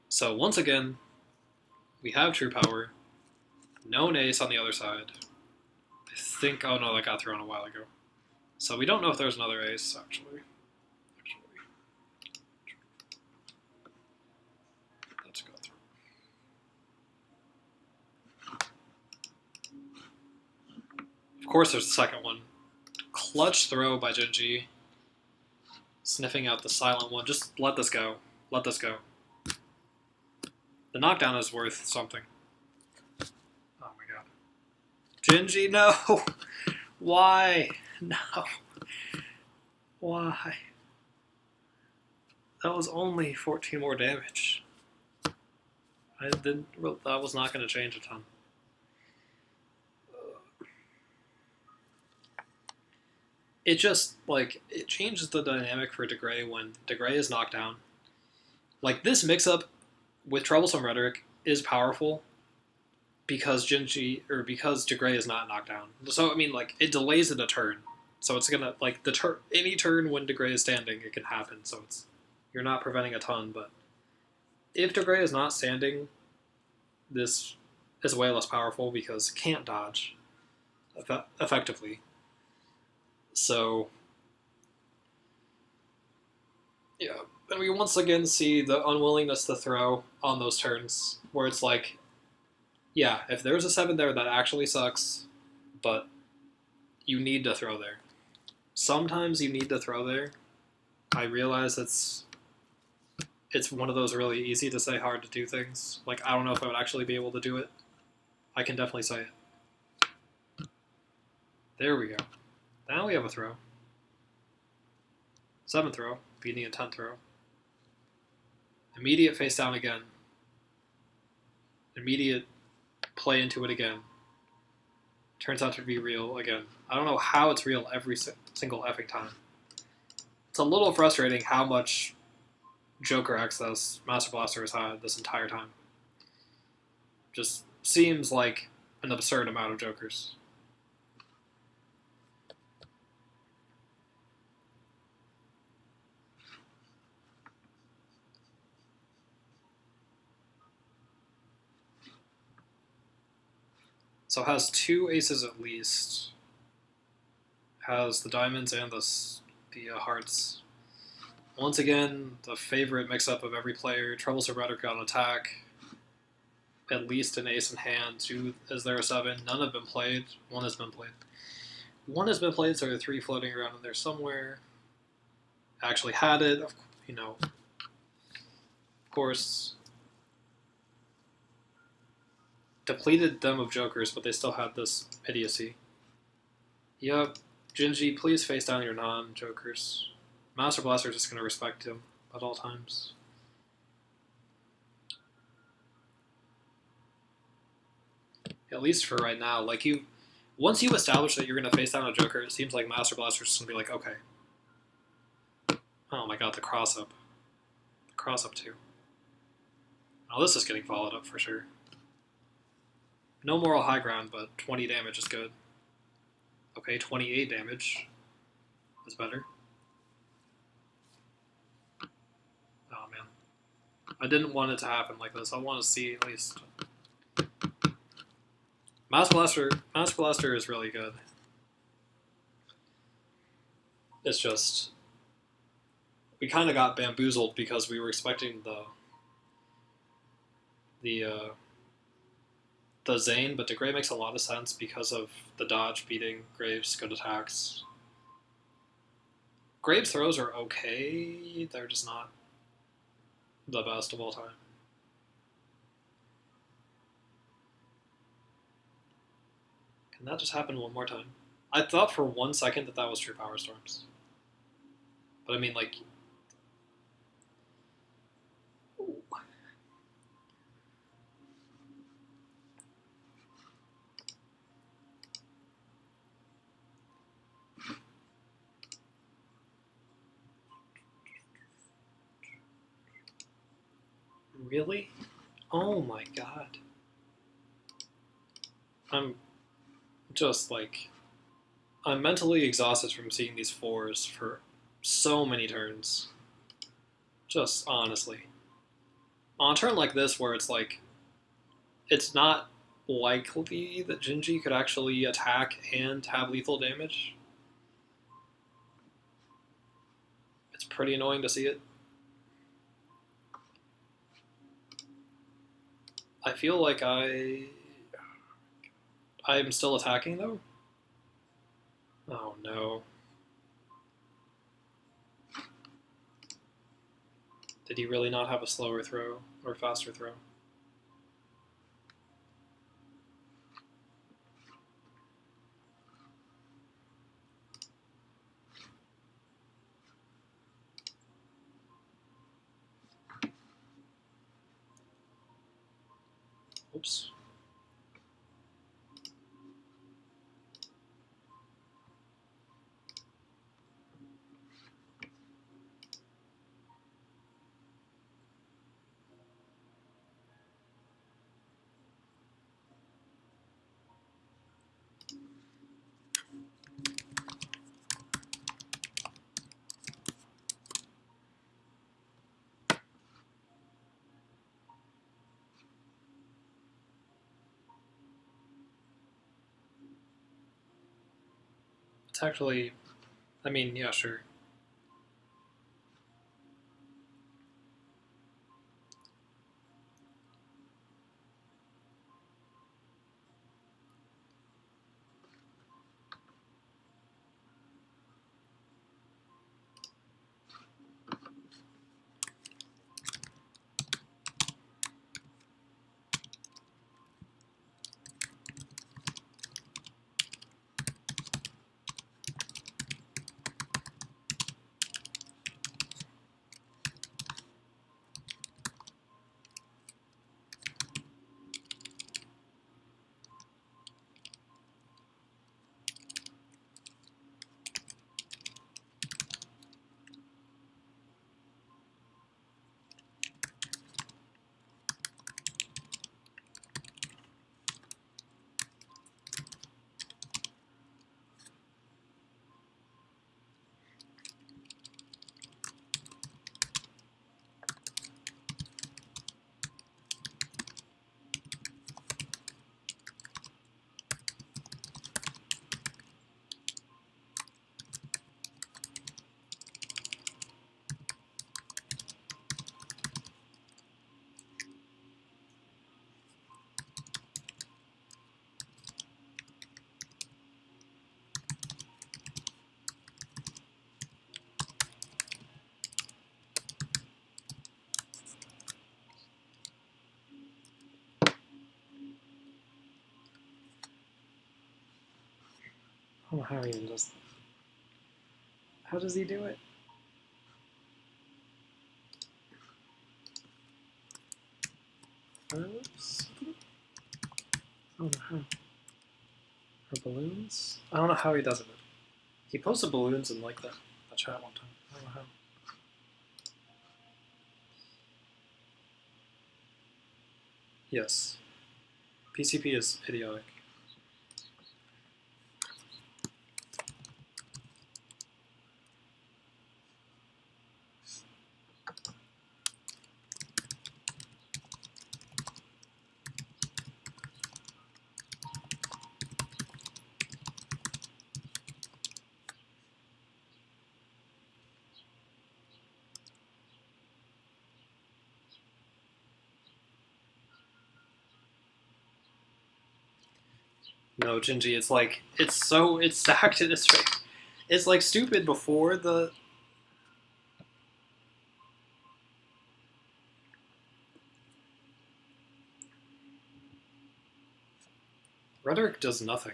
So once again, we have true power. No ace on the other side. I think, oh no, that got thrown a while ago. So we don't know if there's another ace, actually. Let's go through. Of course there's the second one. Clutch throw by Gingy. Sniffing out the silent one. Just let this go. Let this go. The knockdown is worth something. Oh my god. Gingy, no! Why? No. Why? That was only 14 more damage. That was not going to change a ton. It just, like, it changes the dynamic for DeGrey when DeGrey is knocked down. Like, this mix-up with Troublesome Rhetoric is powerful because DeGrey is not knocked down. So, I mean, like, it delays it a turn. So it's gonna, like, any turn when DeGrey is standing, it can happen. So you're not preventing a ton, but if DeGrey is not standing, this is way less powerful because it can't dodge effectively. So yeah, and we once again see the unwillingness to throw on those turns, where it's like, yeah, if there's a 7 there, that actually sucks, but you need to throw there. Sometimes you need to throw there. I realize it's one of those really easy to say, hard to do things. Like, I don't know if I would actually be able to do it. I can definitely say it. There we go. Now we have a throw. 7th throw, beating a 10th throw. Immediate face down again. Immediate play into it again. Turns out to be real again. I don't know how it's real every single effing time. It's a little frustrating how much Joker access Master Blaster has had this entire time. Just seems like an absurd amount of Jokers. So has 2 aces at least. Has the diamonds and the hearts. Once again, the favorite mix-up of every player. Troublesome rhetoric on attack. At least an ace in hand. 2, is there a 7? None have been played. 1 has been played. 1 has been played, so there are 3 floating around in there somewhere. Actually had it, of course. Depleted them of Jokers, but they still had this idiocy. Yep. Gingy, please face down your non-Jokers. Master Blaster is just going to respect him at all times. At least for right now. Like, once you establish that you're going to face down a Joker, it seems like Master Blaster is just going to be like, okay. Oh my god, the cross-up. The cross-up too. Oh, this is getting followed up for sure. No moral high ground, but 20 damage is good. Okay, 28 damage is better. Oh man. I didn't want it to happen like this. I want to see at least. Master Blaster is really good. It's just, we kind of got bamboozled because we were expecting the Zane, but DeGrey makes a lot of sense because of the dodge beating Graves' good attacks. Graves' throws are okay, they're just not the best of all time. Can that just happen one more time? I thought for 1 second that was true Power Storms. But I mean, like... Ooh. Really? Oh my god. I'm just like... I'm mentally exhausted from seeing these 4s for so many turns. Just honestly. On a turn like this where it's like... It's not likely that Gingy could actually attack and have lethal damage. It's pretty annoying to see it. I feel like I'm still attacking though? Oh no. Did he really not have a slower throw or faster throw? Oops. It's actually, I mean, yeah, sure. I don't know how he even does that. How does he do it? Oops. I don't know how. Or balloons? I don't know how he does it. He posted balloons in like the chat one time. I don't know how. Yes. PCP is idiotic. No, Gingy, it's like, it's stacked in its face. It's like stupid before the... Rhetoric does nothing.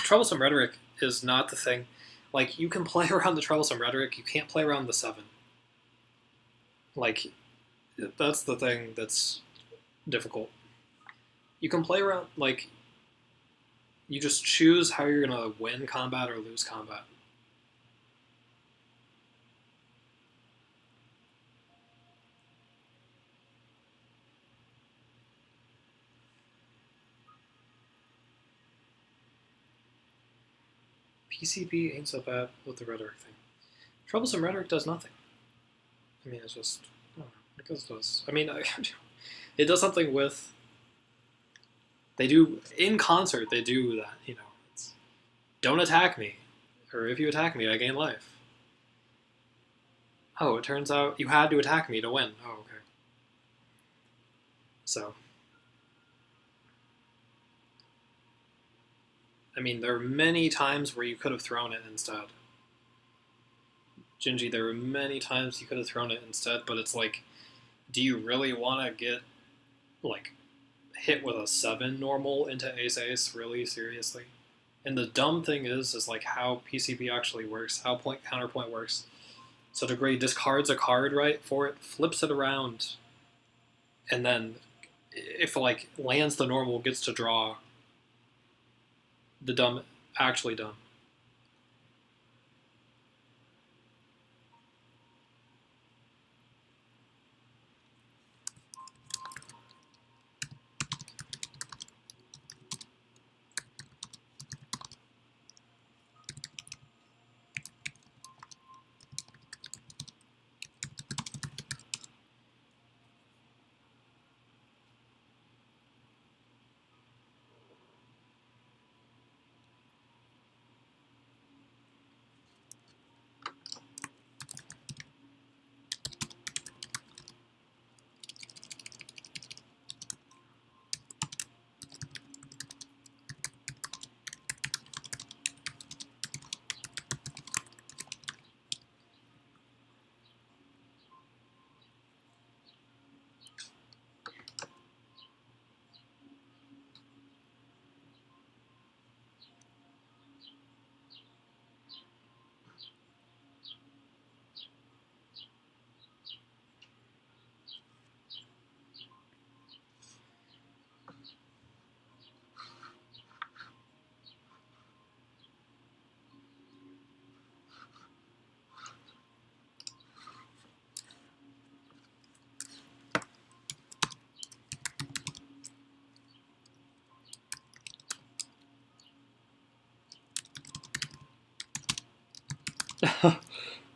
Troublesome rhetoric is not the thing. Like, you can play around the troublesome rhetoric, you can't play around the 7. Like, that's the thing that's difficult. You can play around, like, you just choose how you're gonna win combat or lose combat. PCP ain't so bad with the rhetoric thing. Troublesome rhetoric does nothing. I mean, it's just, I don't know, it does. I mean, it does something with, they do, in concert, they do that, you know, it's, don't attack me, or if you attack me, I gain life. Oh, it turns out you had to attack me to win. Oh, okay. So, I mean, there are many times where you could have thrown it instead. Gingy, there were many times you could have thrown it instead, but it's like, do you really want to get, like, hit with a 7 normal into ace-ace, really, seriously? And the dumb thing is like, how PCP actually works, how point counterpoint works. So DeGrey discards a card, right, for it, flips it around, and then if like lands the normal, gets to draw the dumb, actually dumb.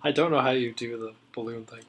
I don't know how you do the balloon thing.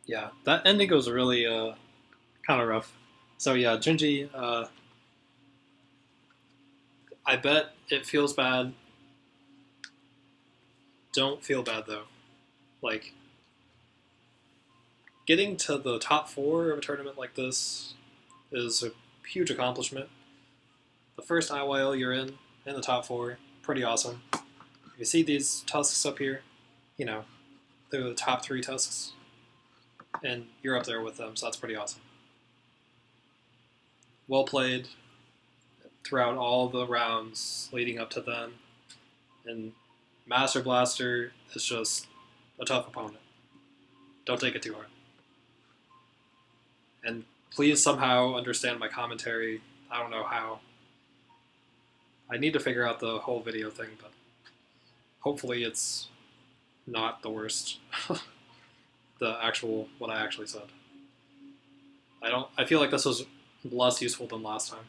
Yeah, that ending was really kind of rough. So yeah, Gingy, I bet it feels bad. Don't feel bad though. Like, getting to the top 4 of a tournament like this is a huge accomplishment. The first IYL you're in the top 4, pretty awesome. You see these tusks up here, you know, they're the top 3 tusks, and you're up there with them, so that's pretty awesome. Well played throughout all the rounds leading up to then, and mastrblastr is just a tough opponent. Don't take it too hard. And please somehow understand my commentary. I don't know how. I need to figure out the whole video thing, but hopefully it's not the worst. What I actually said. I feel like this was less useful than last time,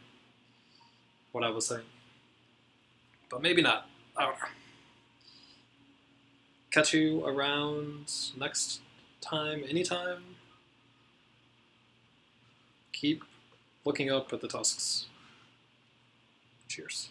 what I was saying. But maybe not. I don't know. Catch you around next time, anytime. Keep looking up at the tusks. Cheers.